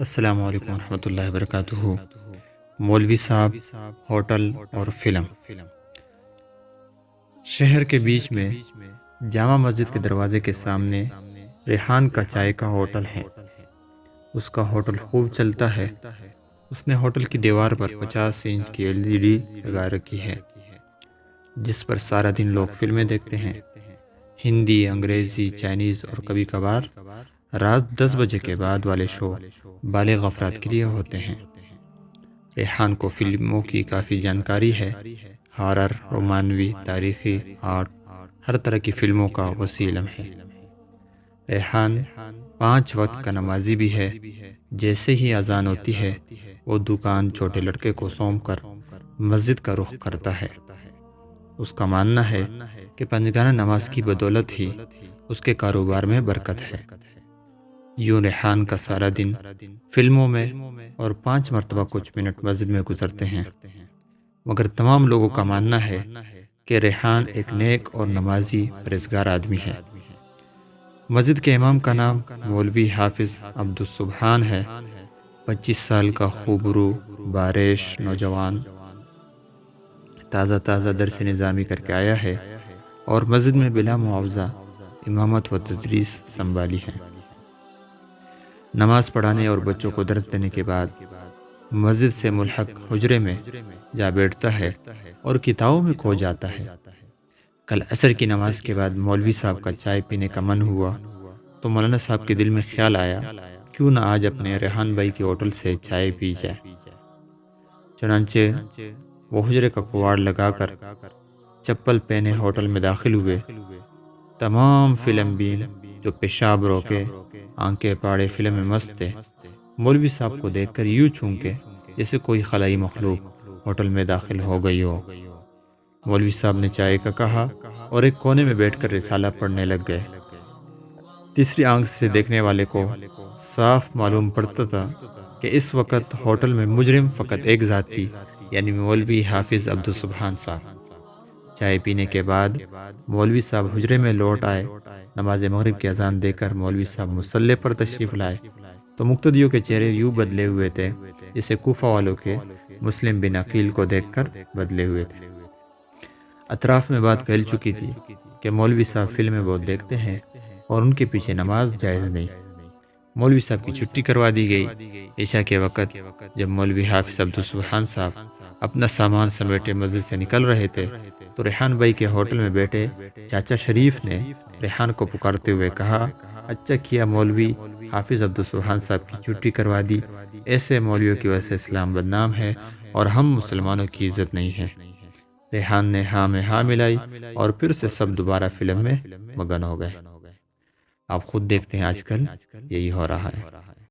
السلام علیکم ورحمۃ اللہ وبرکاتہ۔ مولوی صاحب، ہوٹل اور فلم۔ شہر کے بیچ میں جامع مسجد کے دروازے کے سامنے ریحان کا چائے کا ہوٹل ہے۔ اس کا ہوٹل خوب چلتا ہے۔ اس نے ہوٹل کی دیوار پر 50 انچ کی LED لگا رکھی ہے، جس پر سارا دن لوگ فلمیں دیکھتے ہیں، ہندی، انگریزی، چائنیز اور کبھی کبھار رات 10 بجے کے بعد والے شو بالغ افراد کے لیے ہوتے ہیں۔ ریحان کو فلموں کی کافی جانکاری ہے۔ ہارر، رومانوی، تاریخی، آرٹ، ہر طرح کی فلموں کا وسیع علم ہے۔ ریحان 5 وقت کا نمازی بھی ہے۔ جیسے ہی اذان ہوتی ہے، وہ دکان چھوٹے لڑکے کو سونپ کر مسجد کا رخ کرتا ہے۔ اس کا ماننا ہے کہ پنجگانہ نماز کی بدولت ہی اس کے کاروبار میں برکت ہے۔ یوں ریحان کا سارا دن فلموں میں اور 5 مرتبہ کچھ منٹ مسجد میں گزرتے ہیں۔ مگر تمام لوگوں کا ماننا ہے کہ ریحان ایک نیک اور نمازی پرہیزگار آدمی ہے۔ مسجد کے امام کا نام مولوی حافظ عبدالسبحان ہے۔ 25 سال کا خوبرو، بارش نوجوان، تازہ درس نظامی کر کے آیا ہے اور مسجد میں بلا معاوضہ امامت و تدریس سنبھالی ہے۔ نماز پڑھانے اور بچوں کو درس دینے کے بعد مسجد سے ملحق حجرے میں جا بیٹھتا ہے اور کتابوں میں کھو جاتا ہے۔ کل عصر کی نماز کے بعد مولوی صاحب کا چائے پینے کا من ہوا تو مولانا صاحب کے دل میں خیال آیا، کیوں نہ آج اپنے ریحان بھائی کے ہوٹل سے چائے پی جائے۔ چنانچہ وہ حجرے کا کواڑ لگا کر چپل پہنے ہوٹل میں داخل ہوئے۔ تمام فلم بین جو پیشاب روکے، آنکھیں پاڑے فلم میں مست تھے، مولوی صاحب کو دیکھ کر یوں چونکے جیسے کوئی خلائی مخلوق ہوٹل میں داخل ہو گئی ہو۔ مولوی صاحب نے چائے کا کہا اور ایک کونے میں بیٹھ کر رسالہ پڑھنے لگ گئے۔ تیسری آنکھ سے دیکھنے والے کو صاف معلوم پڑتا تھا کہ اس وقت ہوٹل میں مجرم فقط ایک ذات تھی، یعنی مولوی حافظ عبدالسبحان صاحب۔ چائے پینے کے بعد مولوی صاحب حجرے میں لوٹ آئے۔ نماز مغرب کی اذان دے کر مولوی صاحب مصلی پر تشریف لائے تو مقتدیوں کے چہرے یوں بدلے ہوئے تھے جیسے کوفہ والوں کے مسلم بن عقیل کو دیکھ کر بدلے ہوئے تھے۔ اطراف میں بات پھیل چکی تھی کہ مولوی صاحب فلمیں بہت دیکھتے ہیں اور ان کے پیچھے نماز جائز نہیں۔ مولوی صاحب کی چھٹی کروا دی گئی۔ عشاء کے وقت جب مولوی حافظ عبدالسبحان صاحب اپنا سامان سمیٹے مسجد سے نکل رہے تھے تو ریحان بھائی کے ہوٹل میں بیٹھے چاچا شریف نے ریحان کو پکارتے ہوئے کہا، اچھا کیا مولوی حافظ عبدالسبحان صاحب کی چھٹی کروا دی، ایسے مولویوں کی وجہ سے اسلام بدنام ہے اور ہم مسلمانوں کی عزت نہیں ہے۔ ریحان نے ہاں میں ہاں ملائی اور پھر سے سب دوبارہ فلم میں مگن ہو گئے۔ آپ خود دیکھتے ہیں آج کل یہی ہو رہا ہے۔